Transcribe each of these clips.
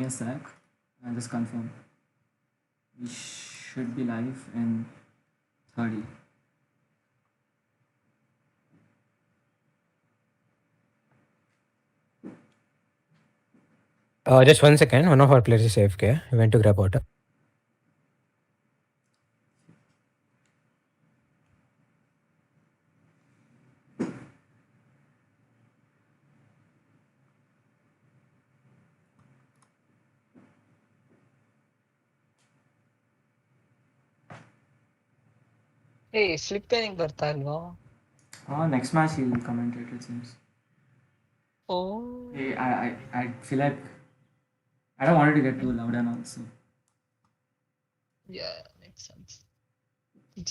a sec. And just confirm. We should be live in 30. Just 1 second. One of our players is AFK. We went to grab water. Hey, flipping ಬರ್ತಾ ಇಲ್ವಾ? Next match he'll commentate, it seems. Oh. Hey, I feel like I don't want it to get too loud and also. Yeah, makes sense.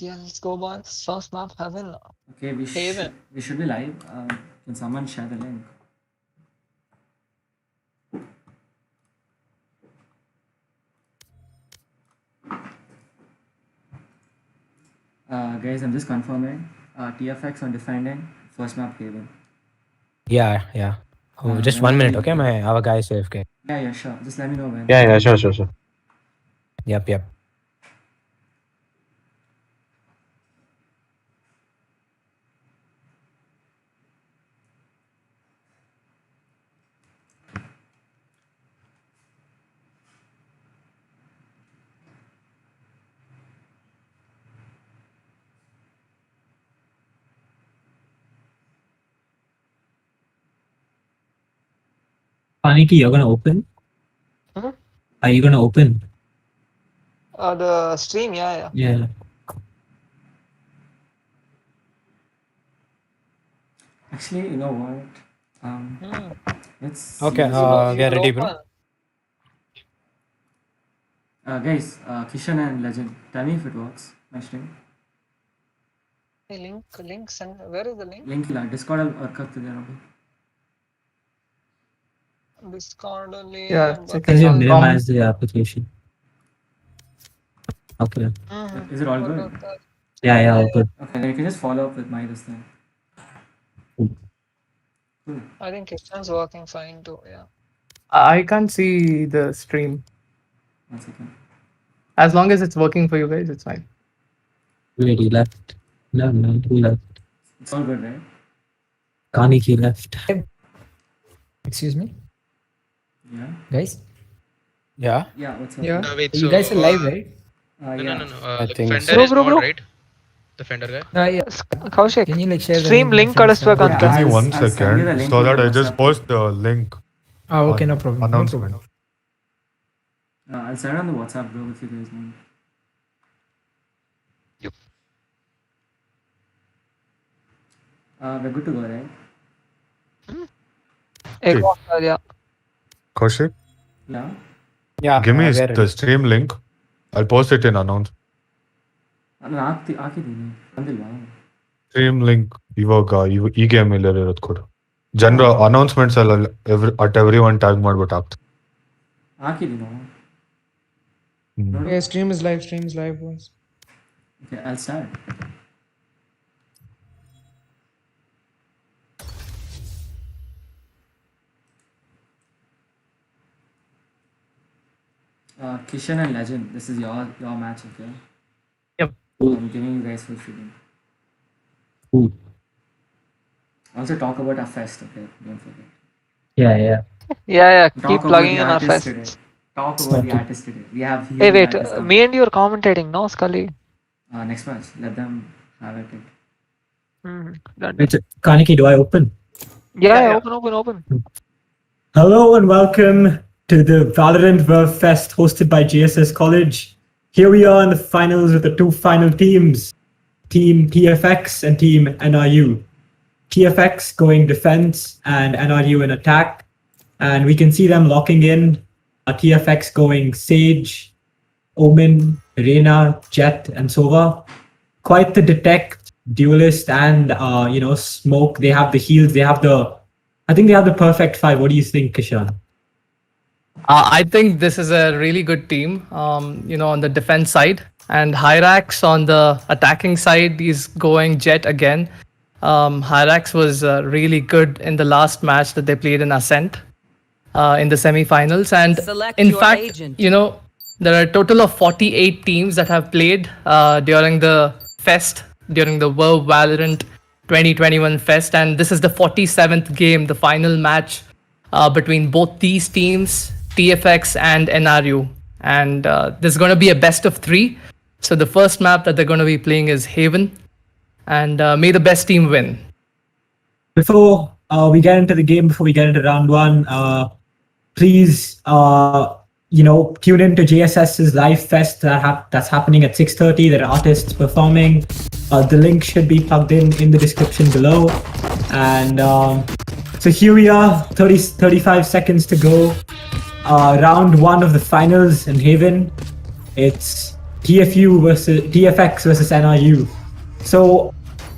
Yeah, let's go boys. First map heaven. Okay, we should be live. Can someone share the link? Guys, I'm just confirming. TFX on defending first map Haven. Yeah. Just 1 minute, okay? Our guy is AFK. Yeah, sure. Just let me know when. Yeah, sure. Yep. Aniki, you're gonna open? Hmm? Are you gonna open? The stream, yeah. Yeah. Actually, you know what? Let's. Okay, we are ready, bro. Guys, Kishan and Legend, tell me if it works. My stream. Hey, link send. Where is the link? Link ಇಲ್ಲ Discord ಅಲ್ಲಿ work ಆಗ್ತಿದೆ ನೋಡಿ. Discord ಅಲ್ಲಿ. Yeah, Can you minimize the application? Okay. Is it all good? Yeah, all good. Okay, then you can just follow up with my this thing. Cool. I think Kishan's working fine too. Yeah. I can't see the stream. 1 second. As long as it's working for you guys, it's fine. Wait, he left. No, he left. It's all good, right? Kaniki left. Excuse me, Yeah. guys. Yeah. Yeah, what's up? Yeah. Wait, You guys are live, right? Yeah. No. I think Fender so. is Bro. on, right? The Fender guy. Yeah. Kaushik, Can you like share stream the link in the friends ಕಳಿಸ್ಬೇಕಂತ. Yeah. Give me 1 I'll send you the second link so to that the I just WhatsApp. post the link. Okay, no problem. Announcement. No problem. I'll send it on the WhatsApp group if you guys want. Yep. We're good to go, right? Ek baar, yeah. Kaushik, Yeah. Yeah. give me we are the ready. stream link. I'll post it in announce. ನಾನು ಹಾಕಿದ್ದೀನಿ ಬಂದಿಲ್ವಾ? Stream link ಇವಾಗ ಈ game ಇಲ್ಲ ಇರೋದು ಕೊಡು. ಜನರ announcements ಎಲ್ಲ ಎವ್ರಿ ಒನ್ ಟ್ಯಾಗ್ ಮಾಡ್ಬಿಟ್ಟು ಆಗ್ತದೆ. ಹಾಕಿದ್ದೀನೋ? Yeah, stream is live, boys. Okay, I'll start. Kishan and Legend, this is your match, okay? Yep. I'm giving you guys full freedom. Cool. Also talk about our fest, okay? Don't forget. Yeah. Yeah. Talk Keep about plugging the in our artist fest. today. Talk about the artist today. We have Hey, wait. artists coming. Me and you are commentating, no, Scully? Next match, let them have it. Done. Wait, Kaniki, do I open? Yeah. Open. Hello and welcome to the Valorant Verve Fest hosted by JSS College. Here we are in the finals with the two final teams, Team TFX and Team NRU. TFX going defense and NRU in attack. And we can see them locking in. TFX going Sage, Omen, Reyna, Jet, and Sova. Quite the detect, duelist, and Smoke. They have the heals. I think they have the perfect five. What do you think, Kishan? I think this is a really good team, on the defense side. And Hyrax on the attacking side is going Jet again. Hyrax was really good in the last match that they played in Ascent. in the semifinals. And Select in your fact, agent. there are a total of 48 teams that have played during the fest, during the Verve Valorant 2021 fest. And this is the 47th game, the final match between both these teams, TFX and NRU. And this is going to be a best of 3. So the first map that they're going to be playing is Haven. And may the best team win. Before we get into the game, before we get into round 1, please, tune in to JSS's live fest that's happening at 6:30. There are artists performing. The link should be plugged in the description below. And so here we are, 35 seconds to go. Round 1 of the finals in Haven. It's TFX versus NRU. So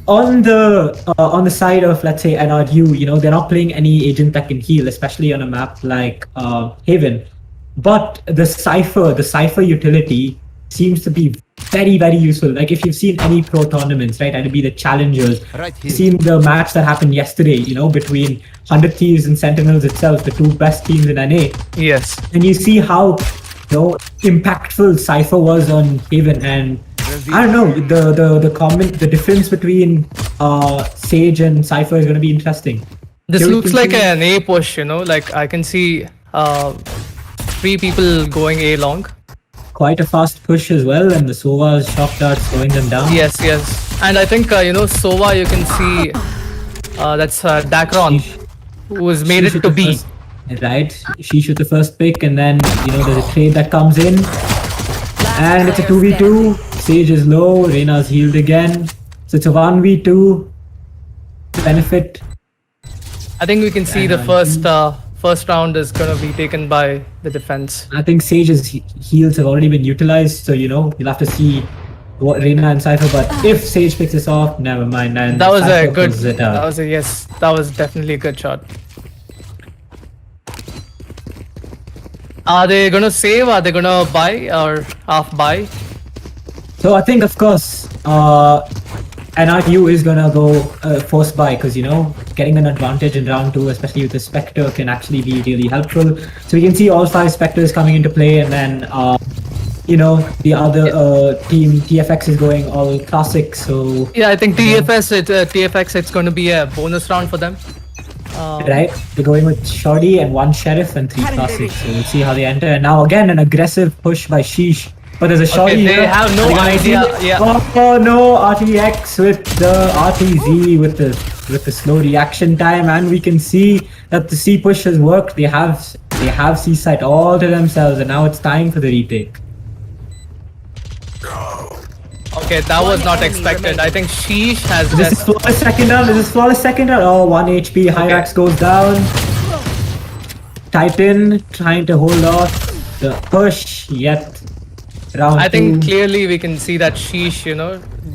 on the side of, let's say, NRU, they're not playing any agent that can heal, especially on a map like Haven. But the Cypher utility seems to be very, very useful. Like if you've seen any pro tournaments, right, it'll be the challengers. You've seen the match that happened yesterday, between 100 Thieves and Sentinels itself, the 2 best teams in NA. Yes. And you see how impactful Cypher was on Haven. And I don't know, the difference between Sage and Cypher is going to be interesting. This looks like an A push, like I can see 3 people going A long. Quite a fast push as well, and the Sova's shock dart slowing them down. Yes. And I think, Sova, you can see that's Dacron, who's made it to B. Right, she shoots the first pick, and then there's a trade that comes in, and it's a 2v2. Sage is low, Reyna's healed again, so it's a 1v2 benefit. I think we can see the first round is gonna be taken by the defense. I think Sage's heals have already been utilized, so you'll have to see what Reyna and Cypher. But if Sage picks this off, never mind. And that was Cypher a good. closes it out. That was definitely a good shot. Are they gonna save? Are they gonna buy or half buy? So I think, of course, NRU is gonna go force buy, because getting an advantage in round 2, especially with the Spectre, can actually be really helpful. So we can see all 5 Spectres coming into play, and then the other team TFX is going all classic. So yeah, I think TFX it's going to be a bonus round for them. Right, they're going with Shoddy and 1 Sheriff and 3 classics. So we'll see how they enter. And now again an aggressive push by Sheesh. But there's a Shoddy. They have no idea. Yeah. Oh no, RTX with the RTZ with the slow reaction time, and we can see that the C push has worked. They have C-site all to themselves, and now it's time for the retake. Okay, that was not expected. I think Sheesh has This is flawless second down. Oh, 1 HP. Hyrax goes down. Titan trying to hold off the push, yet round I 2. think clearly we can see that Sheesh,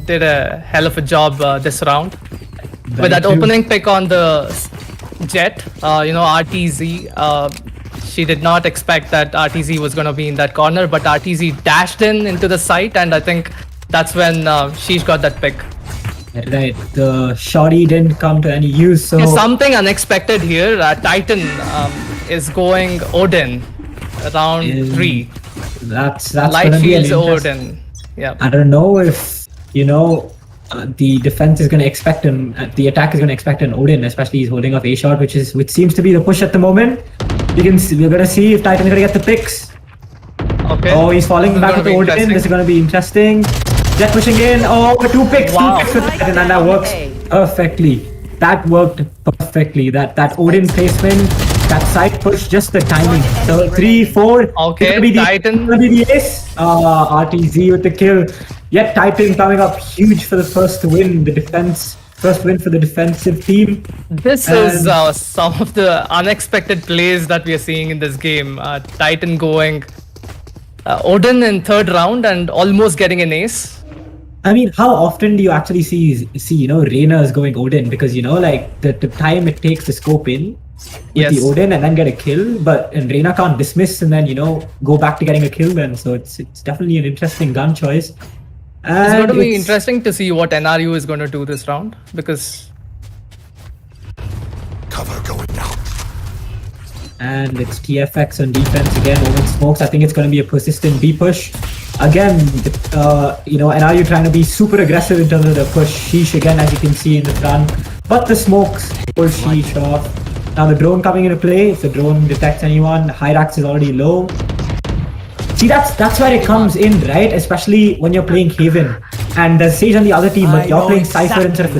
did a hell of a job this round. With that opening pick on the Jet, RTZ, she did not expect that RTZ was going to be in that corner, but RTZ dashed into the site, and I think that's when Sheesh got that pick. Right, the Shoddy didn't come to any use, so... There's something unexpected here. Titan is going Odin, round 3. That's Light gonna be an Shields interesting- Odin. Yeah. I don't know if the defense is going to expect him. The attack is going to expect an Odin, especially he's holding off A shot, which seems to be the push at the moment. We're going to see if Titan's going to get the picks. Okay. Oh, he's falling back with the Odin. This is going to be interesting. Jet pushing in. Oh, 2 picks. Wow. 2 picks with Titan, and that works perfectly. That worked perfectly. That Odin placement, that side push, just the timing. So 3, 4. Okay, Titan. Gonna be the ace. RTZ with the kill. Yet Titan coming up huge for the first win. First win for the defensive team. This is some of the unexpected plays that we are seeing in this game. Titan going Odin in 3rd round and almost getting an ace. I mean, how often do you actually see Reyna is going Odin? Because like the time it takes to scope in with the Odin and then get a kill, and Reyna can't dismiss and then go back to getting a kill then. So it's definitely an interesting gun choice. And it's going to be interesting to see what NRU is going to do this round, because cover going out. And it's TFX on defense again. Omen smokes. I think it's going to be a persistent B push. Again, NRU trying to be super aggressive in terms of the push. Sheesh again, as you can see in the front. But the smokes pull Sheesh off. Now the drone coming into play. If the drone detects anyone, Hyrax is already low. See, that's where it comes in, right? Especially when you're playing Haven and there's Sage on the other team, but you're playing Cypher instead of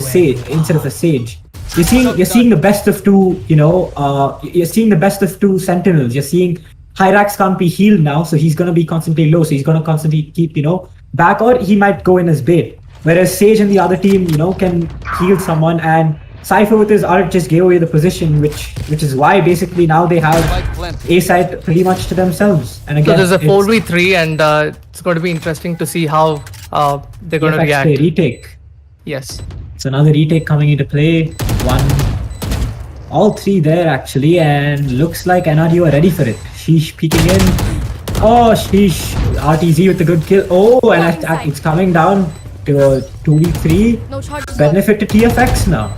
a Sage. You're seeing the best of two. You're seeing the best of two Sentinels. You're seeing Hyrax can't be healed now, so he's gonna be constantly low. So he's gonna constantly keep back, or he might go in as bait. Whereas Sage and the other team, can heal someone, and Cypher with his ult just gave away the position, which is why basically now they have A side pretty much to themselves. And again, so there's a 4v3, and it's going to be interesting to see how they're going to react. Retake. Yes. It's another retake coming into play. All three there actually, and looks like NRU are ready for it. Sheesh peeking in. Oh, Sheesh. RTZ with a good kill. Oh, and it's coming down to a 2v3. Benefit to TFX now.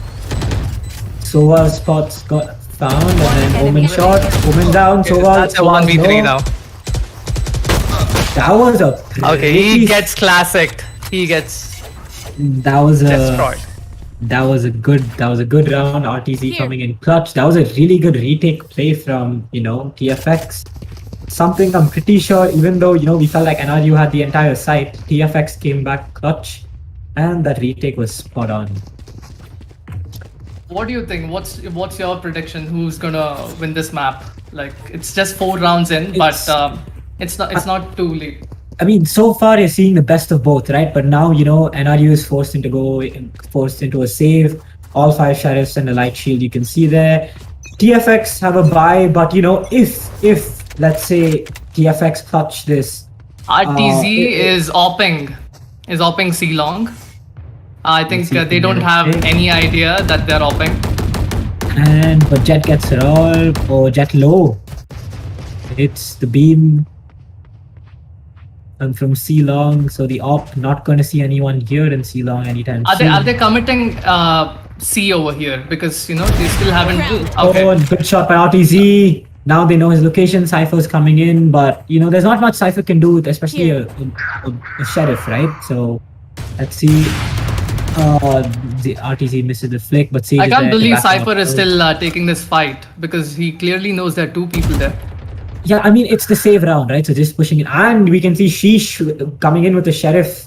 Sova spots got found, and then Omen shot. Omen down. Sova. That's a 1v3 now. That was a okay, he gets classicked. He gets destroyed. That was a good round. RTZ coming in clutch. That was a really good retake play from TFX. Something I'm pretty sure, even though we felt like NRU had the entire site, TFX came back clutch, and that retake was spot on. What do you think? What's your prediction? Who's gonna win this map? Like, it's just 4 rounds in, but it's not too late. I mean, so far you're seeing the best of both, right? But now NRU is forced into a save. All 5 sheriffs and a light shield you can see there. TFX have a buy, but if let's say TFX clutch this, RTZ is opping C long. I think they don't have any idea that they're opping. But Jet gets it all. Oh, Jet low. It's the beam. And from C long, so the op not going to see anyone here in C long anytime soon. Are they committing C over here because they still haven't? Okay. Oh, and good shot by RTZ. Now they know his location. Cypher's coming in, but there's not much Cypher can do, especially a sheriff, right? So let's see. The RTZ misses the flick, but Sage I can't believe Cypher is still taking this fight because he clearly knows there are 2 people there. Yeah, I mean, it's the save round, right? So just pushing it. And we can see Sheesh coming in with the sheriff.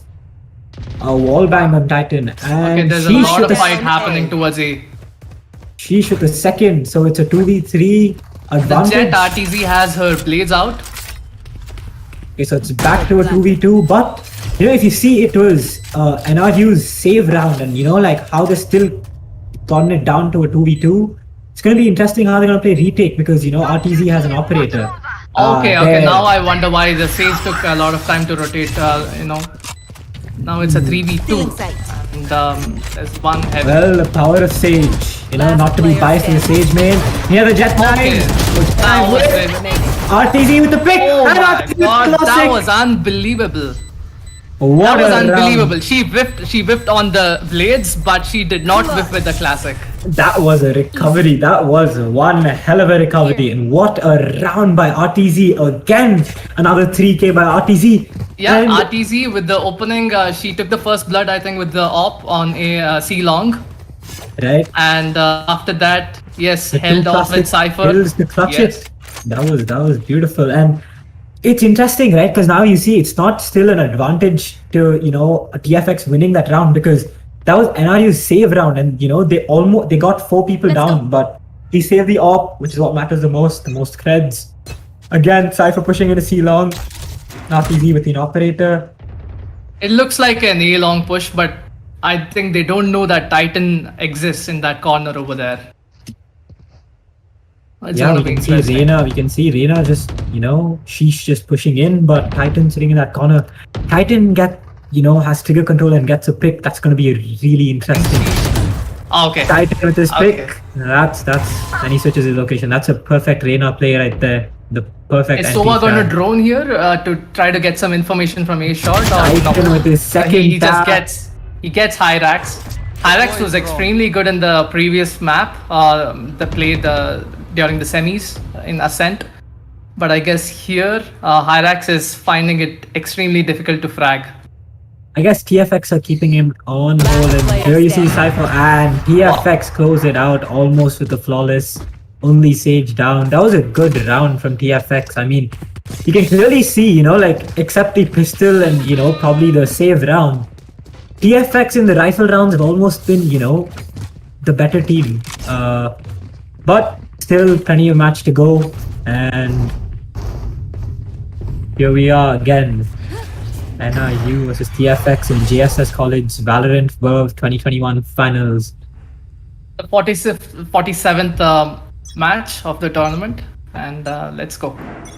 A wallbang on Titan. And okay, there's a lot of fight happening towards A. Sheesh with the second. So it's a 2v3 advantage. The Jet RTZ has her blades out. Okay, so it's back to a 2v2. But, if you see, it was NRU's save round. And, how they still gotten it down to a 2v2. It's going to be interesting how they're going to play retake because, RTZ has an operator. Okay. Now I wonder why the Sage took a lot of time to rotate, Now it's a 3v2. And there's one heavy. Well, the power of Sage. Not to be biased in the Sage main. Here the Jet okay. RTZ with the pick. Oh my god, that was unbelievable. That was unbelievable. She whipped on the blades, but she did not whip with the classic. That was a recovery. That was one hell of a recovery. And what a round by RTZ. Again, another 3k by RTZ. Yeah, and RTZ with the opening, she took the first blood, I think, with the op on a C long. Right. And after that, yes, held off with Cypher. The clutches. Yes. That was beautiful. And it's interesting, right? Because now you see it's not still an advantage to, a TFX winning that round because that was NRU's save round and, they got 4 people down, but he saved the op, which is what matters the most creds. Again, Cypher pushing into C long, not easy with an operator. It looks like an A long push, but I think they don't know that Titan exists in that corner over there. Yeah, we can see Reyna just, she's just pushing in, but Titan sitting in that corner. Titan has trigger control and gets a pick. That's going to be really interesting. Okay. Titan with his pick. That's and he switches his location. That's a perfect Reyna play right there. The perfect. Is Sova going to drone here to try to get some information from A shot? Titan with his second he gets Hyrax. Hyrax was extremely good in the previous map. during the semis in Ascent. But I guess here, Hyrax is finding it extremely difficult to frag. I guess TFX are keeping him on hold, and here you see Cypher, and TFX close it out almost with the flawless, only Sage down. That was a good round from TFX. I mean, you can clearly see, you know, like, except the pistol and, you know, probably the save round, TFX in the rifle rounds have almost been, you know, the better team. But still plenty of match to go, and here we are again. NRU versus TFX in JSS College Valorant Verve 2021 finals. The 47th match of the tournament, and let's go.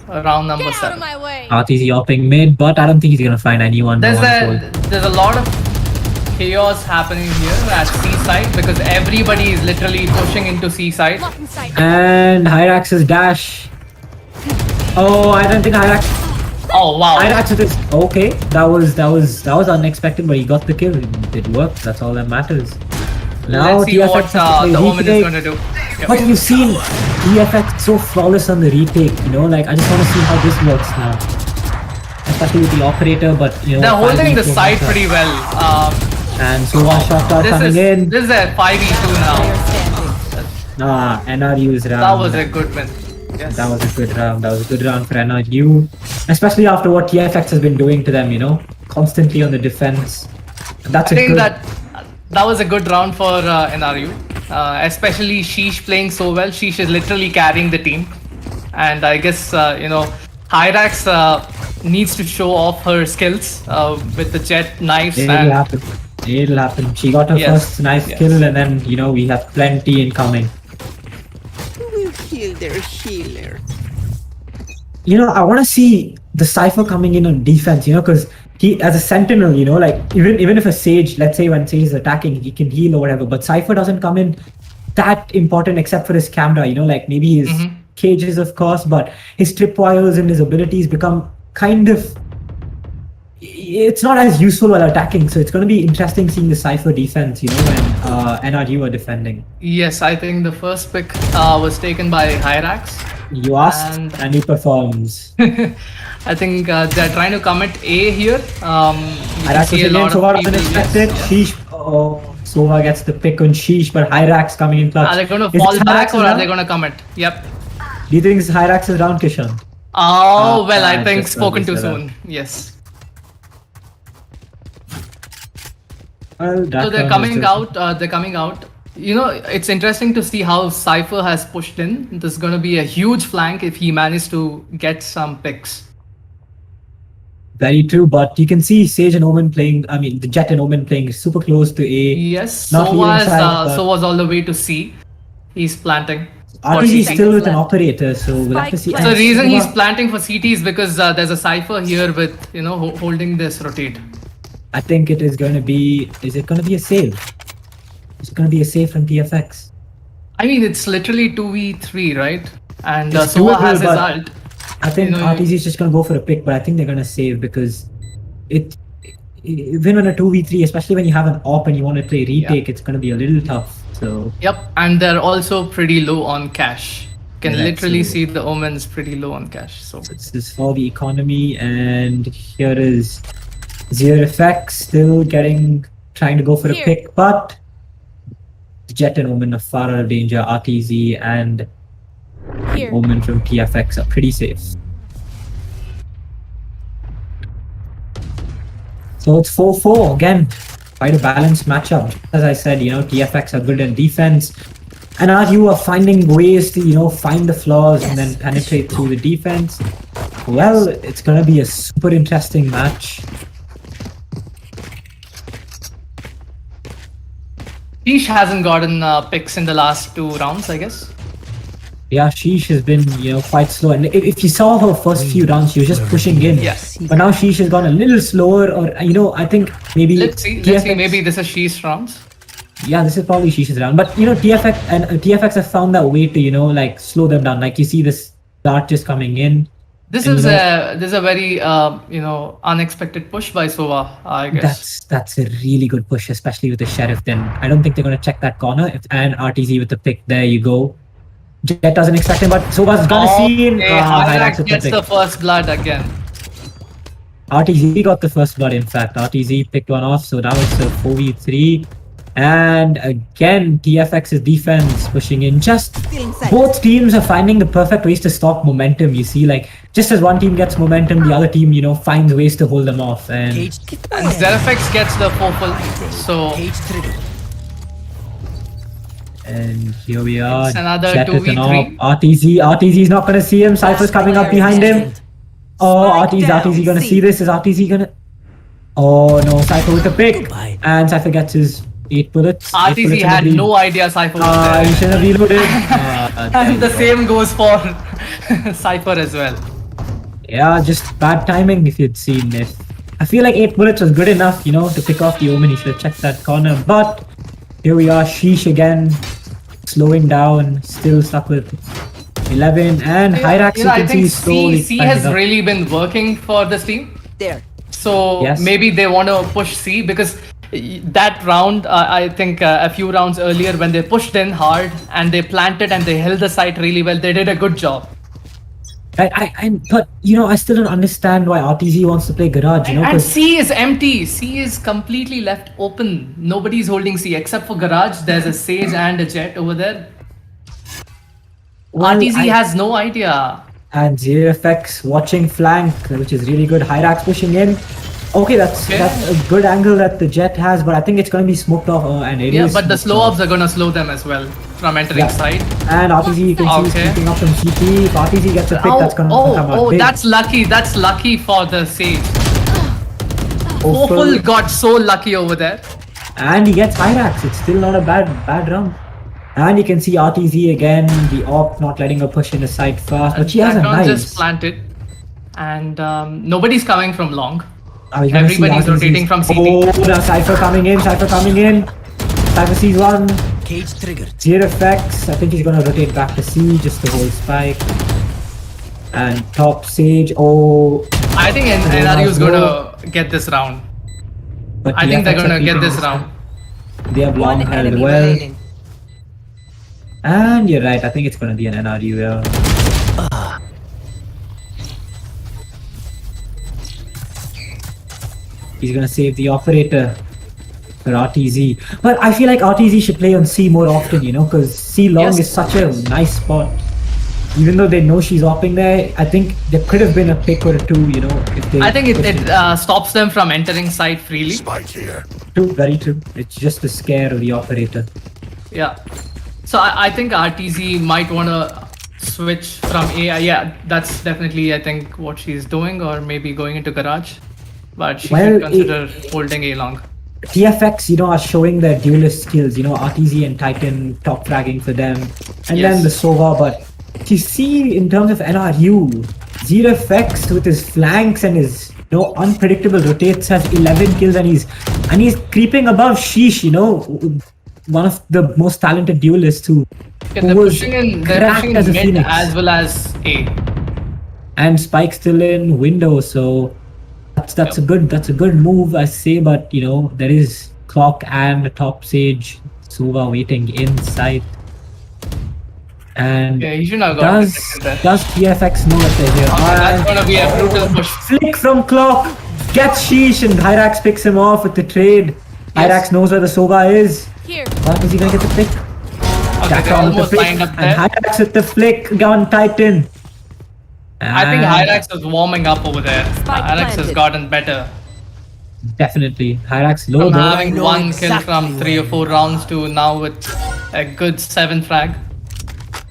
Round number Get out of 7. my way. RTZ opping mid, but I don't think he's gonna find anyone. There's a lot of chaos happening here at C side because everybody is literally pushing into C side. Lock in sight. And Hyrax's dash. Oh, I don't think Hyrax. Oh wow! Hyrax is okay. That was unexpected, but he got the kill. It worked. That's all that matters. Now Let's see TFX what has to play the Omen is retake. going to do. Yep. But you've seen TFX so flawless on the retake. You know, like, I just want to see how this works now, especially with the operator. But you know, They're holding the side pretty well. And so one shot coming in. This is a 5v2 now. NRU's round. That was a good win. Yes. That was a good round. That was a good round for NRU, especially after what TFX has been doing to them. You know, constantly on the defense. That's I think that was a good round for NRU, especially Sheesh playing so well. Sheesh is literally carrying the team, and I guess you know, Hyrax needs to show off her skills with the jet knives. It'll happen. It'll happen. She got her first knife kill, and then you know we have plenty incoming. Who will heal their healer? You know, I want to see the Cypher coming in on defense. You know, because he, as a sentinel, you know, like even if a Sage, let's say when Sage is attacking, he can heal or whatever. But Cypher doesn't come in that important except for his camera. You know, like maybe his cages, of course, but his tripwires and his abilities become kind of. It's not as useful while attacking, so it's going to be interesting seeing the Cypher defense, you know, when NRU are defending. Yes, I think the first pick was taken by Hyrax. You asked, and he performs. I think they're trying to commit A here. Hyrax is again Sova unexpected. Sheesh, Sova gets the pick on Sheesh, but Hyrax coming in clutch. Are they going to fall back or are they going to commit? Yep. Do you think it's Hyrax's round, Kishan? Oh, well, I think spoken too soon. Yes. Well, So they're coming out. They're coming out. You know, it's interesting to see how Cypher has pushed in. This is going to be a huge flank if he managed to get some picks. Very true, but you can see Sage and Omen playing. I mean, the Jet and Omen playing super close to A. Yes, so was all the way to C. He's planting. RTZ still with an operator, so we'll have to see. So the reason he's planting for CT is because there's a Cypher here with, you know, holding this rotate. I think it is going to be. Is it going to be a save? It's going to be a save from TFX. I mean, it's literally 2v3, right? And It's Sova doable, has his but ult. I think You know, RTZ is just going to go for a pick, but I think they're going to save because even on a 2v3, especially when you have an op and you want to play retake, it's going to be a little tough. So. Yep, and they're also pretty low on cash. You can Yeah, literally so- see the Omen's pretty low on cash. So This is for the economy, and here is ZeroFX still trying to go for a Here. pick, but Jet and Omen are far out of danger. RTZ and Here. Omen from TFX are pretty safe. So it's 4-4 again. Quite a balanced matchup. As I said, you know, TFX are good in defense, and NRU are finding ways to, you know, find the flaws and then penetrate through the defense. Well, it's gonna be a super interesting match. Sheesh hasn't gotten picks in the last 2 rounds, I guess. Yeah, Sheesh has been, you know, quite slow. And if you saw her first few rounds, she was just pushing in. Yes. But now Sheesh has gone a little slower, or, you know, I think maybe. Let's see. TFX Maybe this is Sheesh rounds. Yeah, this is probably Sheesh's round. But, you know, TFX have found that way to, you know, like slow them down. Like you see this dart just coming in. This and, is you know, this is a very you know, unexpected push by Sova, I guess. That's a really good push, especially with the Sheriff. Then I don't think they're going to check that corner. And RTZ with the pick, there you go. Jet doesn't expect him, but Sova's gonna see him. Hyrax with gets pick. the first blood again. RTZ got the first blood, in fact. RTZ picked one off, so now it's a 4v3. And again, TFX's defense pushing in. Just both teams are finding the perfect ways to stop momentum. You see, like, just as one team gets momentum, the other team, you know, finds ways to hold them off. And ZFX gets the purple, so and here we are. It's another Jet with an 2v3. op. RTZ is not gonna see him. Cypher's coming up behind him. Oh, RTZ gonna see this. Is RTZ gonna? Oh no, Cypher with the pick, and Cypher gets his 8 bullets. RTZ had no idea Cypher was there. He should have reloaded. And the same goes for Cypher as well. Yeah, just bad timing if you'd seen it. I feel like 8 bullets was good enough, you know, to pick off the Omen. He should have checked that corner. But here we are, Sheesh again, slowing down, still stuck with 11. And Hyrax, you I can think see slowly. C has really been working for this team. There. So Yes. maybe they want to push C because that round, I think a few rounds earlier when they pushed in hard and they planted and they held the site really well, they did a good job. But you know, I still don't understand why RTZ wants to play Garage. You know, And 'cause C is empty. C is completely left open. Nobody's holding C except for Garage. There's a Sage and a Jet over there. well, RTZ has no idea. and JFX watching flank, which is really good. Hyrax pushing in. Okay, that's a good angle that the Jet has, but I think it's going to be smoked off and it Yeah, is but the smoked slow off. ups are gonna slow them as well from entering Yeah. side. And RTZ, you can see, Okay. is picking up some CT. If RTZ gets a pick, that's going to come out big. That's lucky. That's lucky for the Sage. Awful. Opal got so lucky over there. And he gets Hyrax. It's still not a bad round. And you can see RTZ again, the op not letting her push in the side fast, but she has a Background knife. just planted. And nobody's coming from long. Are we gonna see Everybody's RTZ's rotating from CT. Oh, now Cypher coming in. Cypher sees one. Cage triggered. JFX, I think he's gonna rotate back to C just to hold spike. And top Sage, oh. I think NRU is gonna get this round. But I think they're TFX are gonna get keeping this round. They have long held enemy well. remaining. And you're right, I think it's gonna be an NRU here. He's gonna save the operator for RTZ. But I feel like RTZ should play on C more often, you know, because C long Yes. is such a nice spot. Even though they know she's opping there, I think there could have been a pick or two, you know, if they. I think pushed it stops them from entering site freely. True, very true. It's just the scare of the operator. Yeah. So I think RTZ might want to switch from A. Yeah, that's definitely I think what she's doing, or maybe going into garage. But she Well, should consider holding A long. TFX, you know, are showing their duelist skills, you know, RTZ and Titan top fragging for them. And Yes. then the Sova, but you see in terms of NRU, ZFX with his flanks and his, you know, unpredictable rotates has 11 kills and he's creeping above Sheesh, you know, one of the most talented duelists who They're was pushing in, cracked as a mid phoenix. as well as A. And Spike still in window, so that's a good move, I say. But you know, there is clock and a top Sage Suva waiting inside. And Yeah, he should not got does detected there. does TFX know that they're here? Okay, that's gonna be a brutal push. Flick from clock gets Sheesh and Hyrax picks him off with the trade. Hyrax knows where the Sova is. Here. But is he gonna get the pick? Okay, Jack they're on with the almost flick, lined up and there. Hyrax with the flick on Titan. I think And Hyrax is warming up over there. Spike Hyrax has planted. gotten better. definitely Hyrax low From though. having know one kill exactly from 3 or 4 rounds to now with a good 7 frag.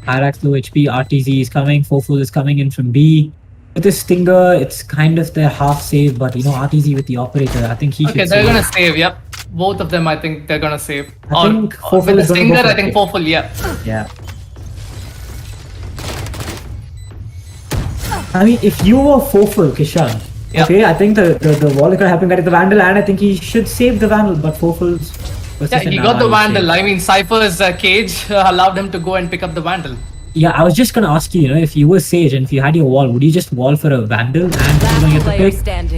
Hyrax low HP, RTZ is coming, Foful is coming in from B. With the Stinger, it's kind of their half save, but you know, RTZ with the operator, I think he Okay, should they're save. gonna save, yep. Both of them, I think they're gonna save. I think Or Foful with the is gonna go Stinger, for I a think pick. Foful, yeah. Yeah. I mean, if you were Foful, Kishan, Yeah. okay, I think the wall is gonna help him get the Vandal, and I think he should save the Vandal, but Foful's... Yeah, he got the Vandal. I mean, Cypher's cage allowed him to go and pick up the Vandal. Yeah, I was just gonna ask you, if you were Sage and if you had your wall, would you just wall for a Vandal and get the pick?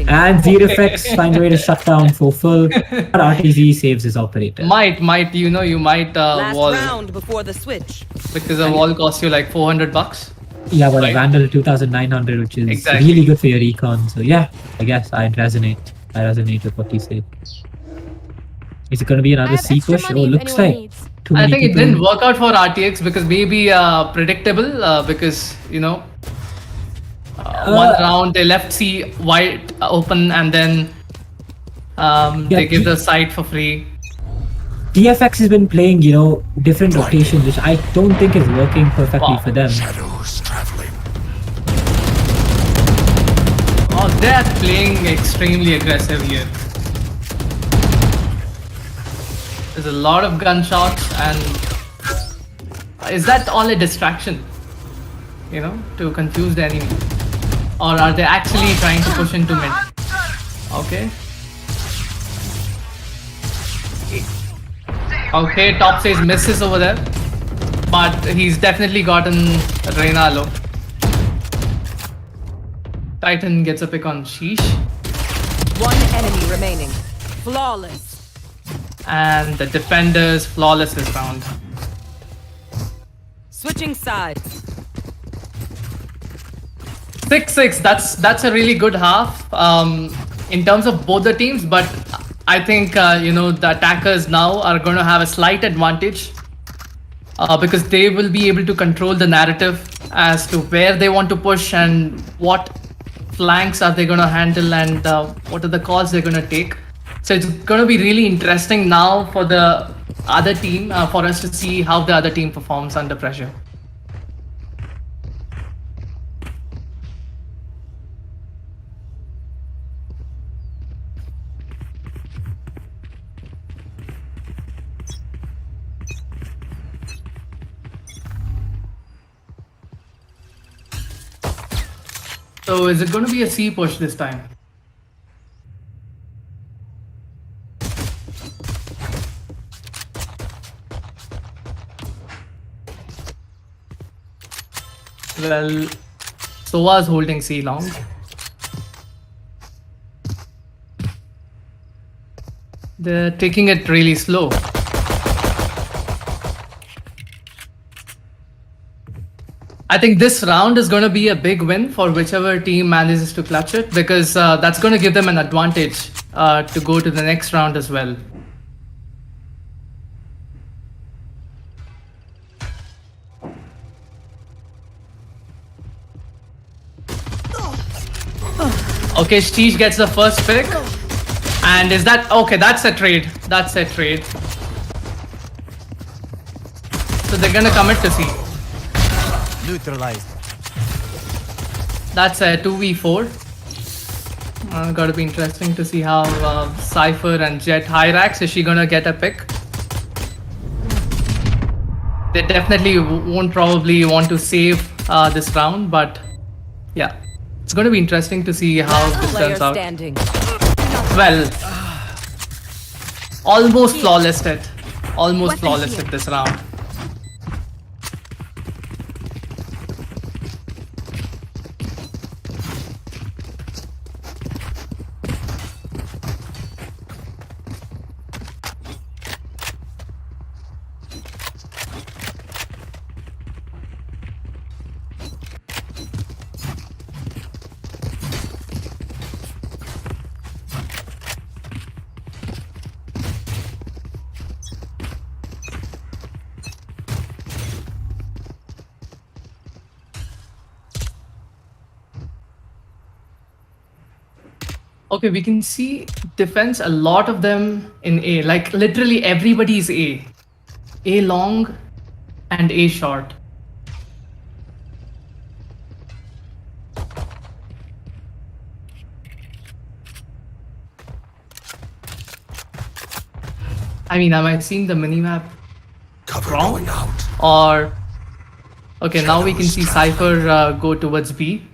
And ZFX finds a way to shut down for full. RTZ saves his operator. Might you might Last wall round before the switch. because a wall costs you like $400. Yeah, but a Right. Vandal 2,900, which is Exactly. really good for your recon. So yeah, I guess I'd resonate. I resonate with what you say. Is it gonna be another C push? Oh, looks like too I many think it people. didn't work out for RTX because maybe predictable because one round they left C wide open and then they give the site for free. TFX has been playing, different rotations, which I don't think is working perfectly for them. Oh, they're playing extremely aggressive here. There's a lot of gunshots and is that all a distraction? To confuse the enemy? Or are they actually trying to push into mid? Okay. Okay, top stage misses over there. But he's definitely gotten Reyna low. Titan gets a pick on Sheesh. One enemy remaining. Flawless. And the defenders flawless this round. Switching sides. 6-6, that's a really good half in terms of both the teams, but I think the attackers now are going to have a slight advantage because they will be able to control the narrative as to where they want to push and what flanks are they going to handle and what are the calls they're going to take. So it's going to be really interesting now for the other team for us to see how the other team performs under pressure. So is it going to be a C push this time? Well, Sova's holding C long. They're taking it really slow. I think this round is going to be a big win for whichever team manages to clutch it because that's going to give them an advantage to go to the next round as well. Okay, Sheesh gets the first pick. And is that... Okay, that's a trade. That's a trade. So they're gonna commit to C. Neutralized. That's a 2v4. Gotta be interesting to see how Cypher and Jet Hyrax, is she gonna get a pick? They definitely won't probably want to save this round, but yeah. It's gonna be interesting to see how this turns out. Well, almost flawless it. Almost flawless it this round. Okay, we can see defense, a lot of them in A, like literally everybody is A. A long and A short. I mean, am I seeing the minimap wrong? Or, okay, now we can see Cypher go towards B.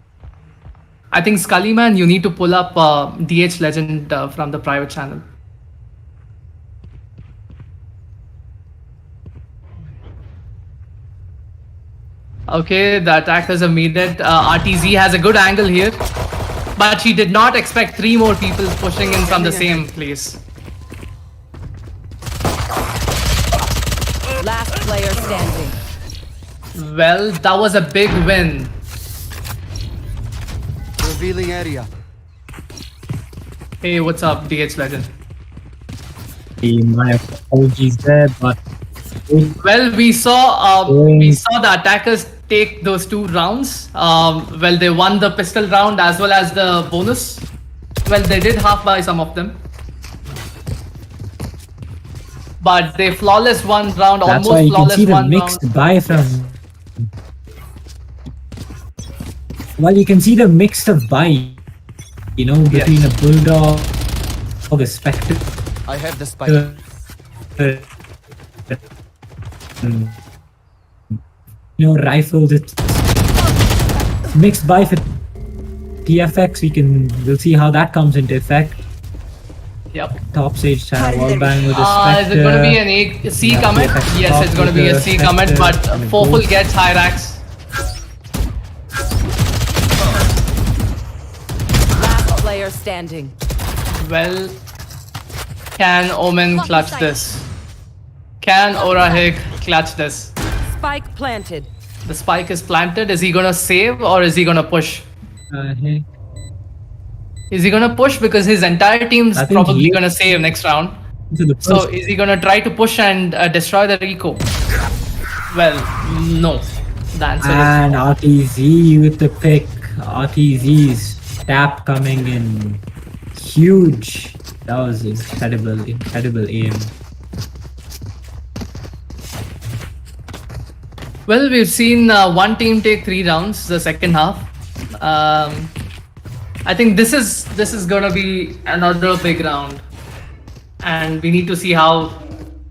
I think Scullyman, you need to pull up DH Legend from the private channel. Okay, the attackers have made it. RTZ has a good angle here, but she did not expect 3 more people pushing in from the same place. Last player standing. Well, that was a big win. Revealing area. Hey, what's up, DH Legend? My apologies there, but Well, we saw the attackers take those 2 rounds. Well, they won the pistol round as well as the bonus. Well, they did half by some of them, but they flawless 1 round, that's almost why you can flawless see the 1 mixed round. buy from. Well, you can see the mixed of buy, you know, between a bulldog, a spectre. I have the spike. You know, rifles. It's mixed buy for TFX. We'll see how that comes into effect. Yep. Top stage channel wall bang with a Is spectre. it going to be an C Yeah, commit? TFX Yes, top it's going to with be a the C commit, Spectre but and a Foful gold. gets Hyrax. Last player standing. Well, can Omen clutch this? Can Orahik clutch this? Spike planted. The spike is planted. Is he gonna save or is he gonna push? Hey. Is he gonna push because his entire team's I think probably he- gonna save next round? To the So first. is he gonna try to push and destroy the Rico? Well, no. The answer And RTZ with the pick. RTZ's tap coming in huge. That was incredible aim. Well, we've seen one team take 3 rounds the second half. I think this is gonna be another big round, and we need to see how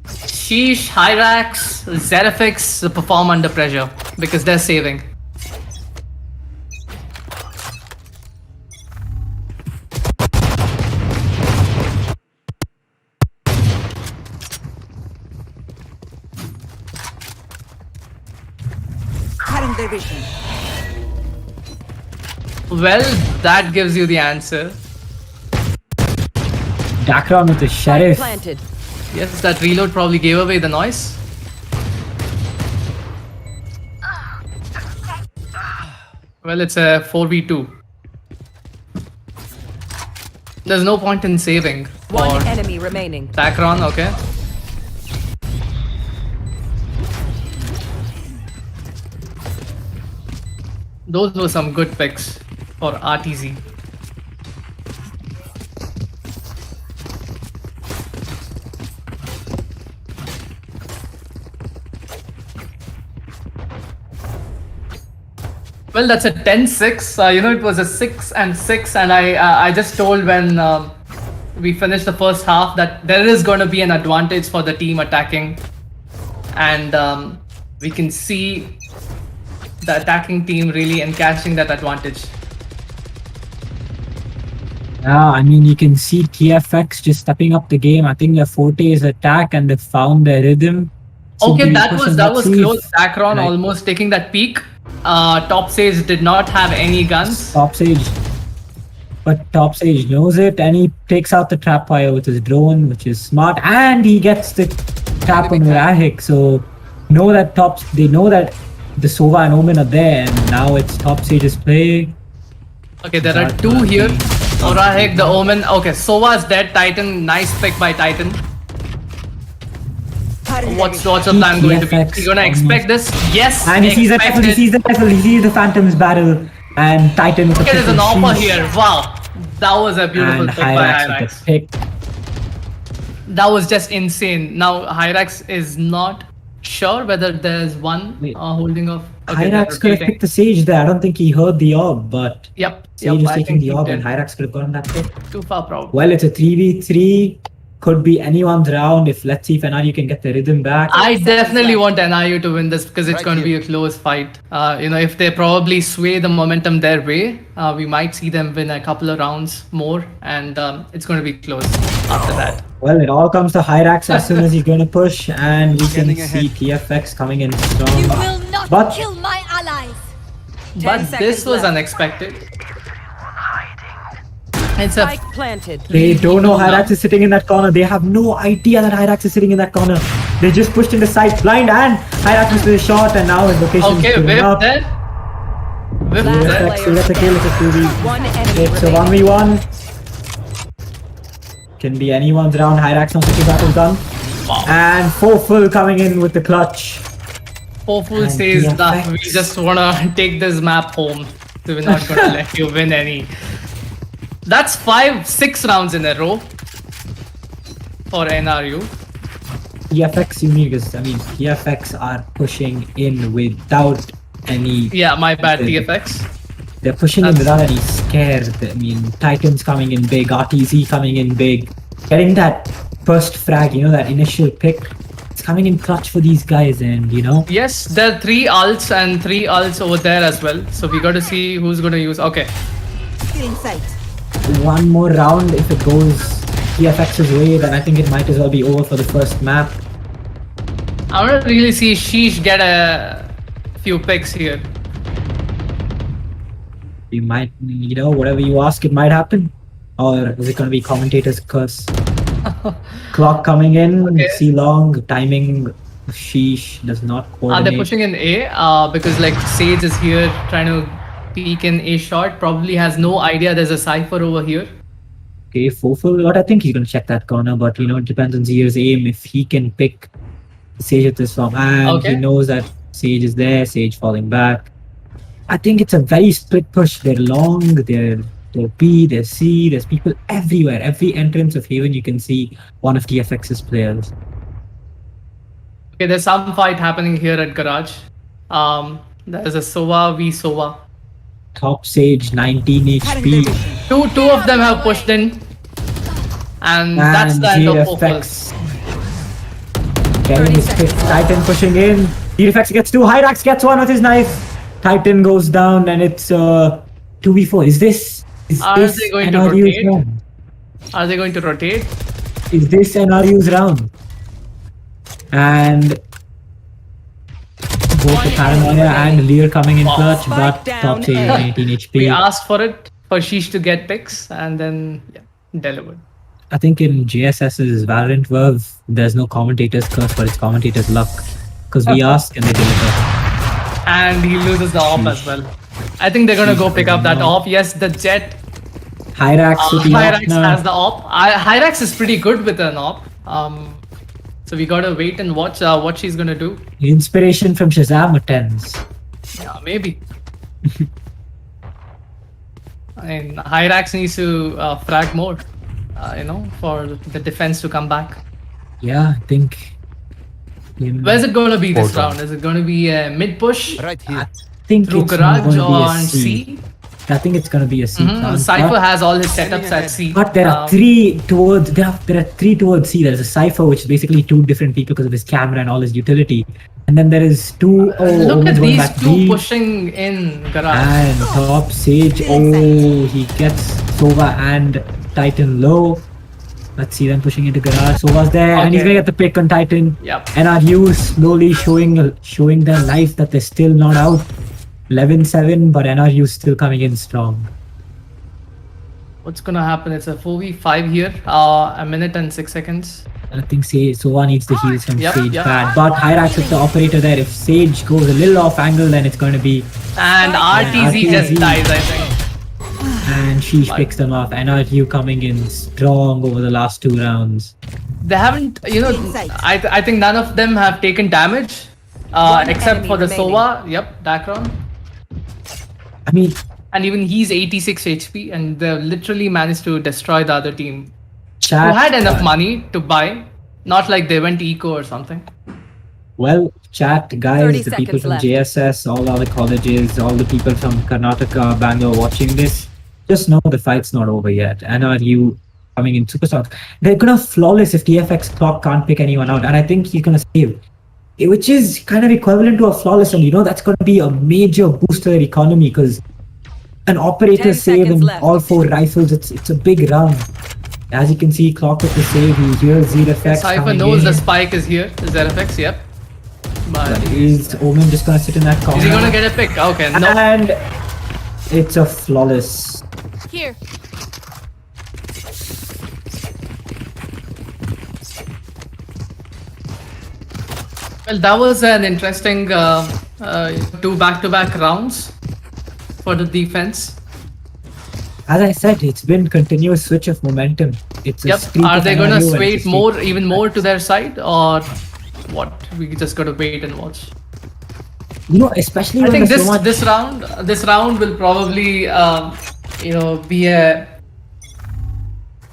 Sheesh, Hyrax, Zerafix perform under pressure because they're saving. Cutting their vision. Well, that gives you the answer. Dakron with the Spike sheriff. planted. Yes, that reload probably gave away the noise. Well, it's a 4v2. There's no point in saving for One enemy remaining. Dakron, okay? Those were some good picks for RTZ. Well, that's a 10-6. You know, it was a 6-6, and I just told when we finished the first half that there is going to be an advantage for the team attacking, and we can see the attacking team really encashing that advantage. Yeah, I mean, you can see TFX just stepping up the game. I think their forte is attack, and they found their rhythm. Seem to Okay, be that pushing was sleeve. close. Dakron Right. almost taking that peak. Top Sage did not have any guns. Top Sage. But Top Sage knows it, and he takes out the trap fire with his drone, which is smart, and he gets the trap on Rahik. So they know that the Sova and Omen are there, and now it's Top Sage's play. Okay, there are 2 here. Orahik, the Omen. Okay, Sova's dead. Titan, nice pick by Titan. What's the plan going to be? TFX You gonna expect this? Yes. And he sees the expect rifle, he it. sees the rifle, he sees the Phantom's battle, and Titan with the Okay, there's an pistol offer shoots, here. Wow, that was a beautiful and pick by Hyrax with Hyrax. the pick. That was just insane. Now Hyrax is not sure whether there's one Wait. holding off. Okay, they're Hyrax could have rotating. picked the Sage there. I don't think he heard the orb, but Yep. Sage is I taking think the he orb, did. and Hyrax could have gotten that pick. Too far, probably. Well, it's a 3v3. Could be anyone's round. Let's see if NRU can get the rhythm back. I definitely want NRU to win this because it's Right going to be here. a close fight. You know, if they probably sway the momentum their way, we might see them win a couple of rounds more, and it's going to be close after that. Well, it all comes to Hyrax as soon as he's going to push, and we can Scanning see ahead. TFX coming in You strong. will not But- kill my ally. But this seconds was left. unexpected. It's a Spike planted. They don't know Hyrax is sitting in that corner. They have no idea that Hyrax is sitting in that corner. They just pushed in the side blind and Hyrax missed the shot and now his location is okay. going Whip up. there. Whip Last there. player So that's a kill, it's a 2v. One enemy It's a remaining. 1v1. Can be anyone's round. Hyrax now switching battles done. Wow. And 4 full coming in with the clutch. Hopeful And says that TFX. we just wanna take this map home. So we're not gonna let you win any. That's 5-6 rounds in a row for NRU. TFX unique is, I mean, TFX are pushing in without any. Yeah, my bad, Okay. TFX. They're pushing in without any scared. I mean, Titans coming in big, RTZ coming in big. Getting that first frag, you know, that initial pick. It's coming in clutch for these guys, and you know. Yes, there are 3 ults and 3 ults over there as well. So we got to see who's gonna use. Okay, One more round, if it goes TFX's way, then I think it might as well be over for the first map. I want to really see Sheesh get a few picks here. You might, you know, whatever you ask, it might happen. Or is it going to be commentator's curse? Clock coming in, Okay. see long, timing, sheesh, does not coordinate. They're pushing in A because like Sage is here trying to peek in A shot. Probably has no idea there's a Cypher over here. Okay, Foful, but I think he's going to check that corner, but you know, it depends on Zier's aim. If he can pick Sage at this form, and Okay. he knows that Sage is there, Sage falling back. I think it's a very split push. They're long, they're B, there's C, there's people everywhere. Every entrance of Haven, you can see one of TFX's players. Okay, there's some fight happening here at Garage. There's a Sova v Sova. Top Sage, 19 HP. Two of them have pushed in. And that's And the end of Focus. JFX getting his pick. Titan pushing in. JFX gets 2. Hyrax gets 1 with his knife. Titan goes down and it's 2v4. Is this Are they going to NRU's rotate? round? Are they going to rotate? Is this NRU's round? And both the Paranoia and Lear coming in clutch, but top Sage, 19 HP. We asked for it for Sheesh to get picks and then delivered. I think in JSS's Valorant Verve, there's no commentator's curse, but it's commentator's luck. Because we ask and they deliver. And he loses the op as well. I think they're gonna go pick up that op. Yes, the Jet. Hyrax with the Hyrax op now. has the op. Hyrax is pretty good with an op. So we gotta wait and watch what she's gonna do. Inspiration from Shazam attends. Yeah, maybe. I mean, Hyrax needs to frag more, for the defense to come back. Yeah, I think. Where's it gonna be this Portal. round? Is it gonna be a mid push Right here. I think through it's not garage going to be or a on C. C? I think it's going to be a C. round, Cypher but- has all his setups at C. But there are three towards there are 3 towards C. There's a Cypher, which is basically 2 different people because of his camera and all his utility. And then there is 2 Look at Omen's going these back 2 B. pushing in garage. And top Sage. Oh, he gets Sova and Titan low. Let's see them pushing into garage. Sova's there, and he's Okay. gonna get the pick on Titan. Yep. NRU slowly showing their life that they're still not out. 11-7, but NRU still coming in strong. What's gonna happen? It's a 4v5 here. A minute and 6 seconds. I think Sova needs the heals from Yep, Sage yep. bad. But Hyrax is the operator there. If Sage goes a little off angle, then it's going to be. And RTZ just RTZ. dies, I think. And Sheesh picks them off. NRU coming in strong over the last 2 rounds. They haven't, I think none of them have taken damage. Except enemy for the remaining. Sova. Yep, Dacron. I mean, And even he's 86 HP and they literally managed to destroy the other team. chat. Who had enough money to buy. Not like they went eco or something. Well, chat, 30 guys, the people seconds from left. JSS, all the other colleges, all the people from Karnataka, Bangalore watching this, just know the fight's not over yet. NRU coming in super strong. They're gonna flawless if TFX clock can't pick anyone out, and I think he's gonna save. Which is kind of equivalent to a flawless, and that's gonna be a major boost to their economy because an operator 10 save seconds and left. all 4 rifles, it's a big round. As you can see, clock with the save, he hears ZFX Cypher coming knows in. the spike is here. The ZFX, yep. But Is Omen just gonna sit in that corner? is he gonna get a pick? Okay, no. And it's a flawless. Here. Well, that was an interesting two back-to-back rounds for the defense. As I said, it's been continuous switch of momentum. It's a Yep. streak Are of they gonna NRU and sway it's it a more, even more to their side, or what? We just gotta wait and watch. You know, especially I when think there's so much. this round will probably be a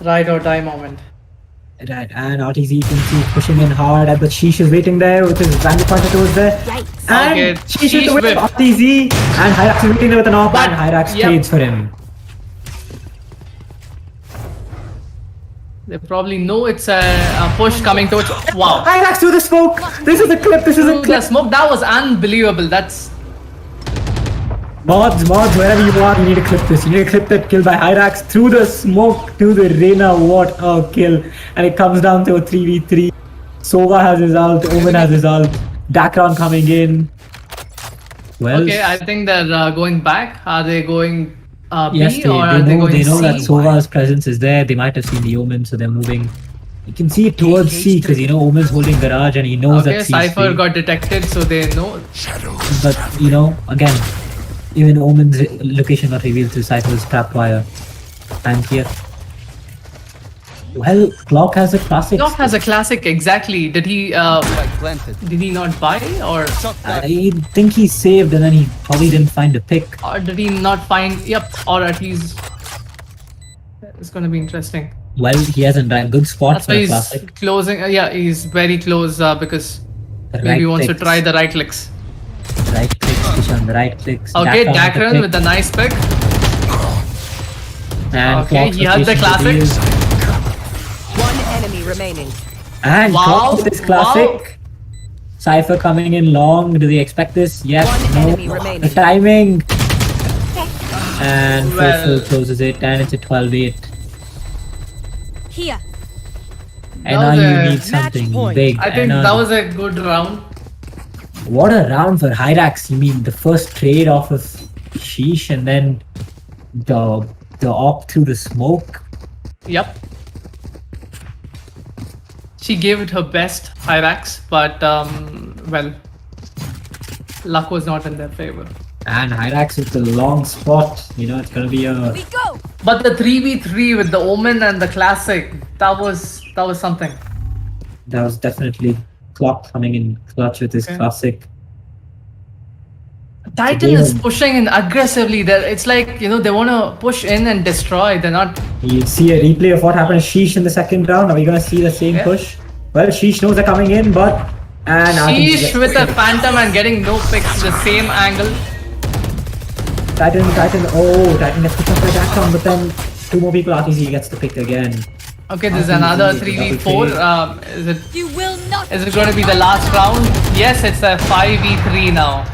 ride or die moment. Right, and RTZ you can see pushing in hard, but Sheesh is waiting there with his vantage pointer towards there. And Okay, Sheesh is Sheesh the win. whip. RTZ and Hyrax is waiting there with an op, and Hyrax Yep. trades for him. They probably know it's a push coming towards. Wow. Hyrax through the smoke. This is a clip. This is a Through the clip. smoke, that was unbelievable. That's Mods, wherever you are, you need to clip this. You need to clip that kill by Hyrax through the smoke to the Reyna. What a kill! And it comes down to a 3v3. Sova has his ult. Omen has his ult. Dakron coming in. Well, okay. I think they're going back. Are they going B yes, they, or they are they know, going they know C? that Sova's presence is there. They might have seen the Omen, so they're moving. You can see it towards C because you know Omen's holding garage and he knows Okay, that C. Cypher got detected, so they know. But you know, again, even Omen's location got revealed through Cypher's trap wire. And here, well, Clock has a classic. Doc has a classic, exactly. Did he Planted. did he not buy, or I think he saved and then he probably didn't find a pick. did he not find? Yep, or at least it's gonna be interesting. Well, he has a good spot That's for why a he's classic. closing. Yeah, he's very close because The maybe right he wants to clicks. try the right clicks. Right clicks, Kishan, the right clicks. Okay, Dakron Dakron with the a nice pick. pick. And Okay, Clock's he had the location classic. revealed. One enemy remaining. And Wow, Clock with his classic. Cypher coming in long. Do they expect this? Yes. One No. enemy remaining. The timing. And Well- Fulfill closes it, and it's a 12-8. Here. And now you a need something point. big. I think and that was a good round. what a round for Hyrax. You mean the first trade off of Sheesh and then the op through the smoke. Yep. She gave it her best, Hyrax, but well, luck was not in their favor. And Hyrax with the long spot. You know, it's gonna be a We go. But the 3v3 with the Omen and the Classic, that was something. that was definitely Clock coming in clutch with his Okay. classic. Titan game is of- pushing in aggressively. It's like, they want to push in and destroy. They're not. You see a replay of what happened to Sheesh in the second round. Are we gonna see the same Yeah. push? Well, Sheesh knows they're coming in, but and I think Sheesh with a Phantom and getting no picks, the same angle. Titan. Oh, Titan gets picked up by Dakron, but then two more people. RTZ gets the pick again. Okay, there's RTZ another with a 3v4. double kill. You will not. Is it going to be the last round? Yes, it's a 5v3 now.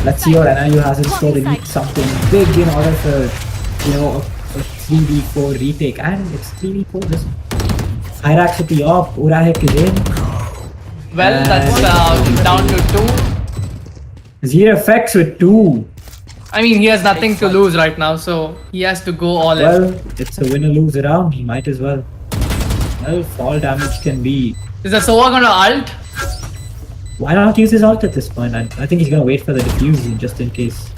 Let's see what NRU has in store. They need something big in order for, a 3v4 retake. And it's 3v4. This Hyrax with the op. Urahik is in. Well, that's down to 2. JSSATE with 2. I mean, he has nothing to lose right now, so he has to go all in. Well, it's a win or lose round. He might as well. Well, fall damage can be. Is the Sova gonna ult? Why not use his ult at this point? I think he's gonna wait for the diffuse just in case.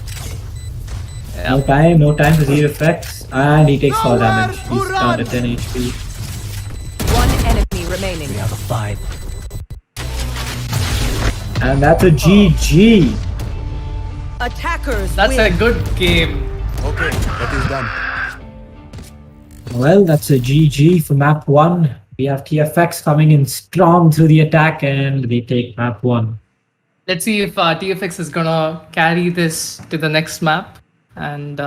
Yeah. No time for JSSATE. And he takes fall damage. He's down to 10 HP. One enemy remaining. And that's a GG. Attackers That's win. a good game. Okay, that is done. Well, that's a GG for map 1. We have TFX coming in strong through the attack and they take map 1. Let's see if TFX is gonna carry this to the next map. And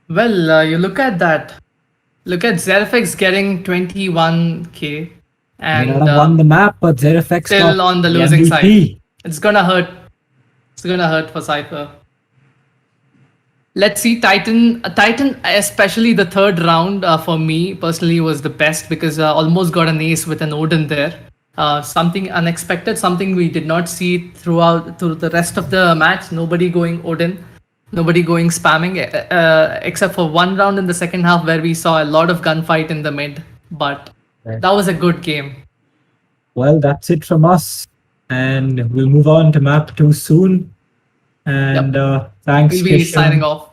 you look at that. Look at Zerfix getting 21k, They and not have won the map, but JSSATE still got on the the losing side. MVP. It's gonna hurt. It's gonna hurt for Cypher. Let's see, Titan, especially the third round for me personally was the best because almost got an ace with an Odin there. something unexpected, something we did not see throughout through the rest of the match. Nobody going Odin, nobody going spamming, except for one round in the second half where we saw a lot of gunfight in the mid. But that was a good game. Well, that's it from us. And we'll move on to map 2 soon. And thanks, We'll be Kishan. signing off.